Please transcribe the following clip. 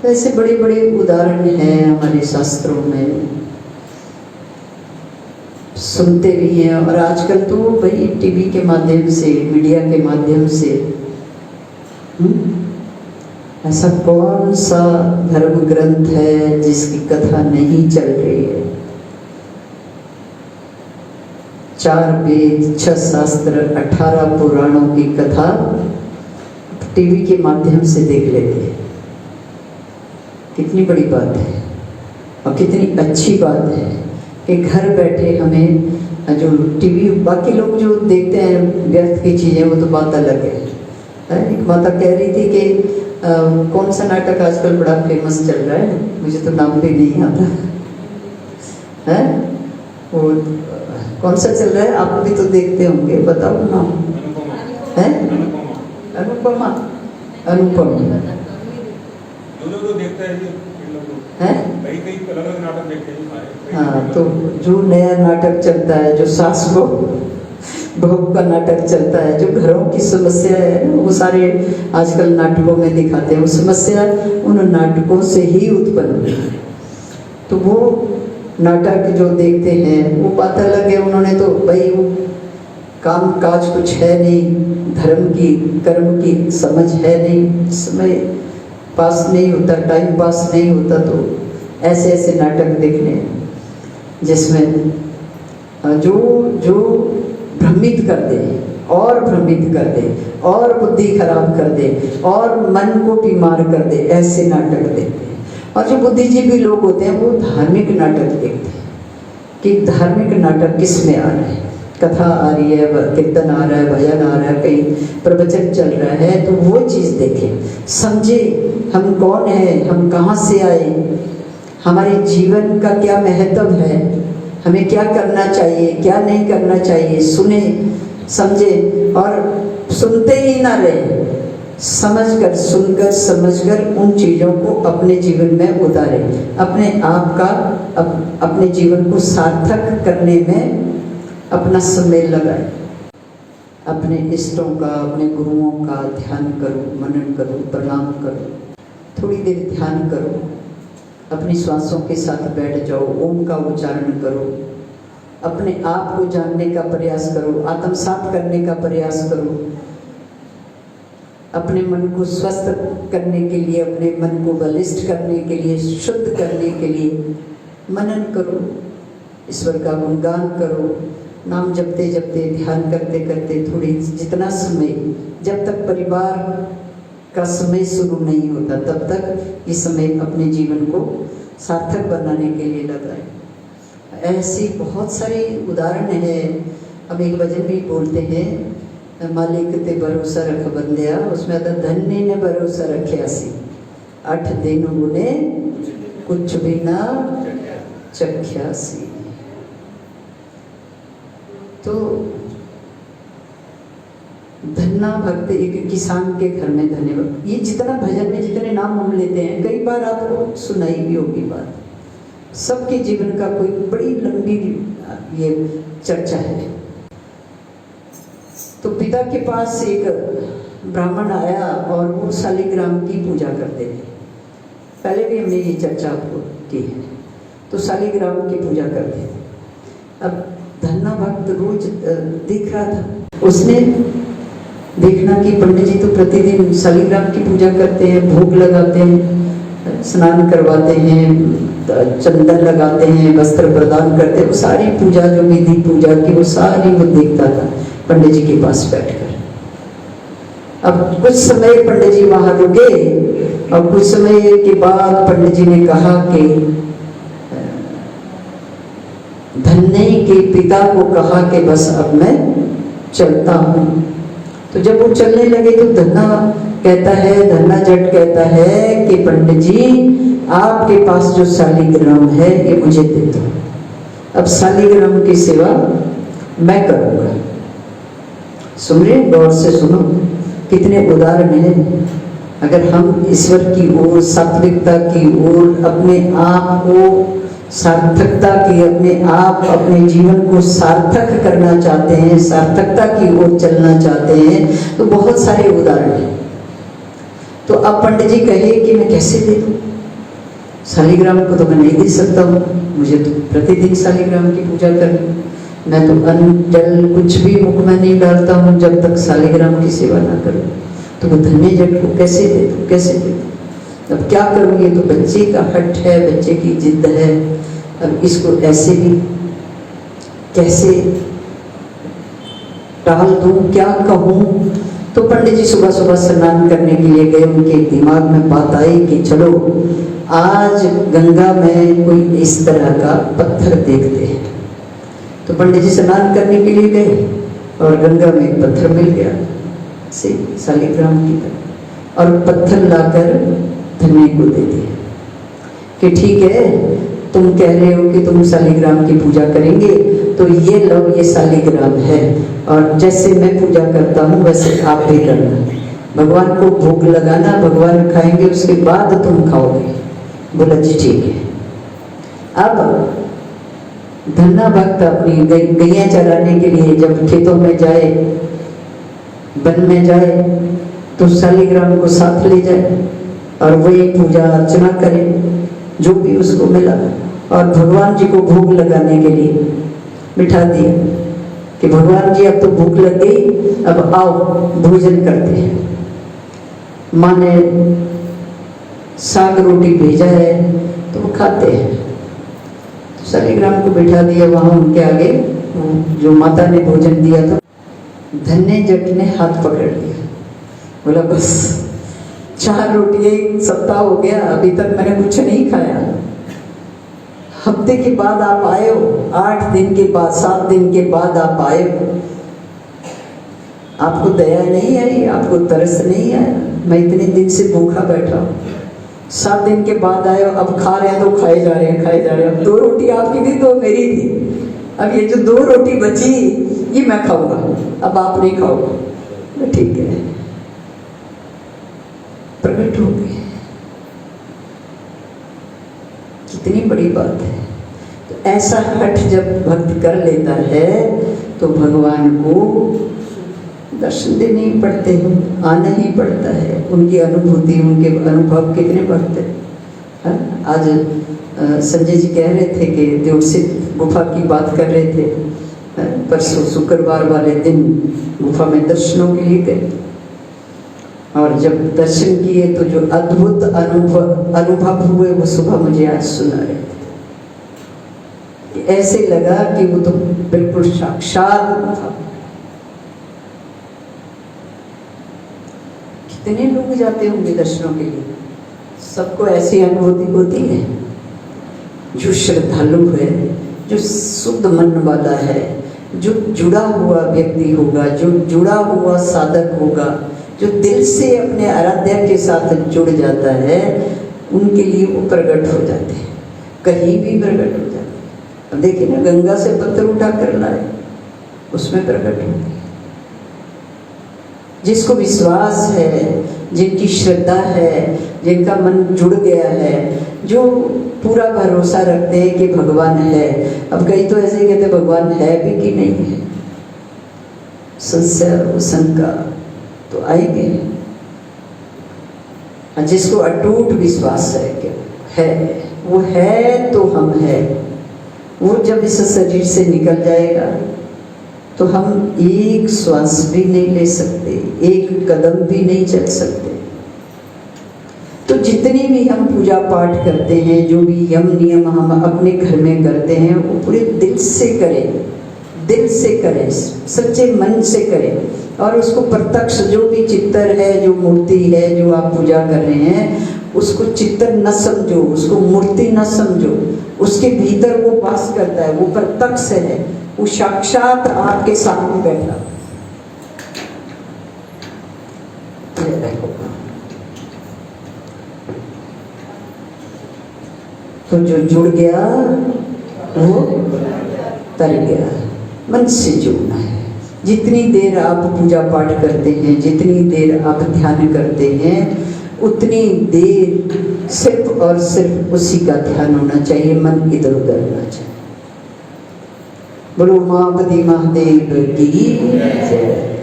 ऐसे बड़े बड़े उदाहरण हैं हमारे शास्त्रों में, सुनते भी हैं। और आजकल तो भाई टीवी के माध्यम से, मीडिया के माध्यम से ऐसा कौन सा धर्म ग्रंथ है जिसकी कथा नहीं चल रही है। 4 वेद, 6 शास्त्र, 18 पुराणों की कथा टीवी के माध्यम से देख लेते हैं। कितनी बड़ी बात है और कितनी अच्छी बात है कि घर बैठे हमें जो टीवी, बाकी लोग जो देखते हैं व्यर्थ की चीज़ें, वो तो बात अलग है। एक माता कह रही थी कि कौन सा नाटक आजकल बड़ा फेमस चल रहा है, मुझे तो नाम भी नहीं आता है, वो कौन सा चल रहा है, आप भी तो देखते होंगे, बताओ नाम। है अनुपमा, अनुपम है। हाँ, तो जो नया नाटक चलता है, जो सास बहू का नाटक चलता है, जो घरों की समस्या है, वो सारे आजकल नाटकों में दिखाते हैं। वो समस्या उन नाटकों से ही उत्पन्न हुई। तो वो नाटक जो देखते हैं वो बात अलग है। उन्होंने तो भाई वो काम काज कुछ है नहीं, धर्म की कर्म की समझ है नहीं, समय पास नहीं होता, टाइम पास नहीं होता, तो ऐसे ऐसे नाटक देखने जिसमें जो भ्रमित कर दे और भ्रमित कर दे और बुद्धि खराब कर दे और मन को बीमार कर दे, ऐसे नाटक देखते हैं। और जो बुद्धिजीवी लोग होते हैं वो धार्मिक नाटक देखते हैं कि धार्मिक नाटक किस में आ रहा है, कथा आ रही है, कीर्तन आ रहा है, भजन आ रहा है, कहीं प्रवचन चल रहा है, तो वो चीज़ देखें, समझे हम कौन है, हम कहाँ से आए, हमारे जीवन का क्या महत्व है, हमें क्या करना चाहिए, क्या नहीं करना चाहिए, सुने समझे। और सुनते ही ना रहे, समझकर, सुनकर समझकर उन चीज़ों को अपने जीवन में उतारे, अपने आप का अपने जीवन को सार्थक करने में अपना समय लगाए। अपने इष्टों का, अपने गुरुओं का ध्यान करो, मनन करो, प्रणाम करो, थोड़ी देर ध्यान करो, अपनी श्वासों के साथ बैठ जाओ, ओम का उच्चारण करो, अपने आप को जानने का प्रयास करो, आत्मसात करने का प्रयास करो, अपने मन को स्वस्थ करने के लिए, अपने मन को बलिष्ठ करने के लिए, शुद्ध करने के लिए मनन करो, ईश्वर का गुणगान करो, नाम जपते जपते, ध्यान करते करते, थोड़ी जितना समय, जब तक परिवार का समय शुरू नहीं होता तब तक ये समय अपने जीवन को सार्थक बनाने के लिए लगाए। ऐसी बहुत सारे उदाहरण हैं। हम एक भजन भी बोलते हैं, मालिक ते भरोसा रख बंदिया, उसमें आता धन्य ने भरोसा रखियासी, 8 दिन गुने कुछ भी ना चख्यासी। तो धन्ना भक्त, एक किसान के घर में धन्य भक्त, ये जितना भजन में जितने नाम हम लेते हैं, कई बार आपको सुनाई भी होगी बात, सबके जीवन का कोई बड़ी लंबी ये चर्चा है। तो पिता के पास एक ब्राह्मण आया और वो शालिग्राम की पूजा करते थे। पहले भी हमने ये चर्चा आपको की है। तो शालिग्राम की पूजा करते थे। अब धन्ना भक्त रोज देख रहा था, उसने देखना कि पंडित जी तो प्रतिदिन शालिग्राम की पूजा करते हैं, भोग लगाते हैं, स्नान करवाते हैं, चंदन लगाते हैं, वस्त्र प्रदान करते हैं, वो सारी पूजा जो विधि पूजा की वो सारी वो देखता था पंडित जी के पास बैठकर। अब कुछ समय पंडित जी वहां रुके और कुछ समय के बाद पंडित जी ने कहा कि धन्य के पिता को कहा कि बस अब मैं चलता हूँ। तो जब वो चलने लगे तो धन्ना कहता है, धन्ना जट कहता है कि पंडित जी आपके पास जो शालिग्राम है ये मुझे दे दो, अब शालिग्राम की सेवा मैं करूँगा। सुनिए, गौर से सुनो, कितने उदाहरण हैं। अगर हम ईश्वर की ओर, सात्विकता की ओर, अपने आप को सार्थकता की, अपने आप अपने जीवन को सार्थक करना चाहते हैं, सार्थकता की ओर चलना चाहते हैं, तो बहुत सारे उदाहरण हैं। तो अब पंडित जी कहे कि मैं कैसे दे दूँ, शालिग्राम को तो मैं नहीं दे सकता हूँ, मुझे तो प्रतिदिन शालिग्राम की पूजा करनी, मैं तो अन्न जल कुछ भी मुख में नहीं डालता हूँ जब तक शालिग्राम की सेवा ना करूँ, तो वो धन्य जट को कैसे दे दूँ, कैसे दे दूँ? अब क्या करूँगी? तो बच्चे का हट है, बच्चे की जिद है, अब इसको ऐसे भी कैसे टाल दूँ, क्या कहूँ? तो पंडित जी सुबह सुबह स्नान करने के लिए गए, उनके दिमाग में बात आई कि चलो आज गंगा में कोई इस तरह का पत्थर देखते हैं। तो पंडित जी स्नान करने के लिए गए और गंगा में एक पत्थर मिल गया से शालिग्राम की तरह, और पत्थर लाकर धन्य को दे दिया कि ठीक है, तुम कह रहे हो कि तुम शालिग्राम की पूजा करेंगे, तो ये लो, ये शालिग्राम है, और जैसे मैं पूजा करता हूँ वैसे आप भी करना, भगवान को भोग लगाना, भगवान खाएंगे उसके बाद तुम खाओगे। बोला जी ठीक है। अब धन्ना भक्त अपनी गैया चराने के लिए जब खेतों में जाए, वन में जाए, तो शालिग्राम को साथ ले जाए और वही पूजा अर्चना करे जो भी उसको मिला, और भगवान जी को भोग लगाने के लिए बिठा दिया कि भगवान जी अब तो भूख लग गई, अब आओ भोजन करते हैं। माँ ने साग रोटी भेजा है तो वो खाते हैं, तो शालिग्राम को बिठा दिया वहाँ उनके आगे, जो माता ने भोजन दिया था। धन्य जट ने हाथ पकड़ लिया, बोला बस 4 रोटी एक सप्ताह हो गया, अभी तक मैंने कुछ नहीं खाया, हफ्ते के बाद आप आए हो, 8 दिन के बाद, 7 दिन के बाद आप आए हो, आपको दया नहीं आई, आपको तरस नहीं आया? मैं इतने दिन से भूखा बैठा हूँ, 7 दिन के बाद आए हो, अब खा रहे हैं तो खाए जा रहे हैं, खाए जा रहे हैं। अब 2 रोटी आपकी थी, 2 मेरी थी, अब ये जो 2 रोटी बची ये मैं खाऊंगा, अब आप नहीं खाओगे। ठीक है, प्रकट हो गए, कितनी बड़ी बात है। तो ऐसा हठ जब भक्त कर लेता है तो भगवान को दर्शन देने ही पड़ते हैं, आना ही पड़ता है। उनकी अनुभूति, उनके अनुभव कितने बढ़ते हैं। आज संजय जी कह रहे थे कि देवसिद्ध गुफा की बात कर रहे थे, परसों शुक्रवार वाले दिन गुफा में दर्शनों के लिए गए, और जब दर्शन किए तो जो अद्भुत अनुभव हुए वो सुबह मुझे आज सुना रहे थे। ऐसे लगा कि वो तो बिल्कुल साक्षात था। कितने लोग जाते होंगे दर्शनों के लिए, सबको ऐसी अनुभूति होती है। जो श्रद्धालु है, जो शुद्ध मन वाला है, जो जुड़ा हुआ व्यक्ति होगा, जो जुड़ा हुआ साधक होगा, जो दिल से अपने आराध्या के साथ जुड़ जाता है, उनके लिए वो प्रकट हो जाते हैं, कहीं भी प्रकट हो जाते हैं। अब देखिए ना, गंगा से पत्थर उठा कर लाए, उसमें प्रकट होते हैं। जिसको विश्वास है, जिनकी श्रद्धा है, जिनका मन जुड़ गया है, जो पूरा भरोसा रखते हैं कि भगवान है। अब कई तो ऐसे कहते भगवान है भी कि नहीं है, संशय शंका तो आएंगे। जिसको अटूट विश्वास है कि है, वो है तो हम है, वो जब इस शरीर से निकल जाएगा तो हम एक श्वास भी नहीं ले सकते, एक कदम भी नहीं चल सकते। तो जितनी भी हम पूजा पाठ करते हैं, जो भी यम नियम हम अपने घर में करते हैं, वो पूरे दिल से करें, दिल से करें, सच्चे मन से करें। और उसको प्रत्यक्ष, जो भी चित्तर है, जो मूर्ति है, जो आप पूजा कर रहे हैं, उसको चित्तर न समझो, उसको मूर्ति न समझो, उसके भीतर वो वास करता है, वो प्रत्यक्ष है, वो साक्षात आपके सामने बैठा। तो जो जुड़ गया वो तर गया। मन से जुड़ना है। जितनी देर आप पूजा पाठ करते हैं, जितनी देर आप ध्यान करते हैं, उतनी देर सिर्फ और सिर्फ उसी का ध्यान होना चाहिए, मन इधर उधर होना चाहिए। बोलो उमापति महादेव की जय।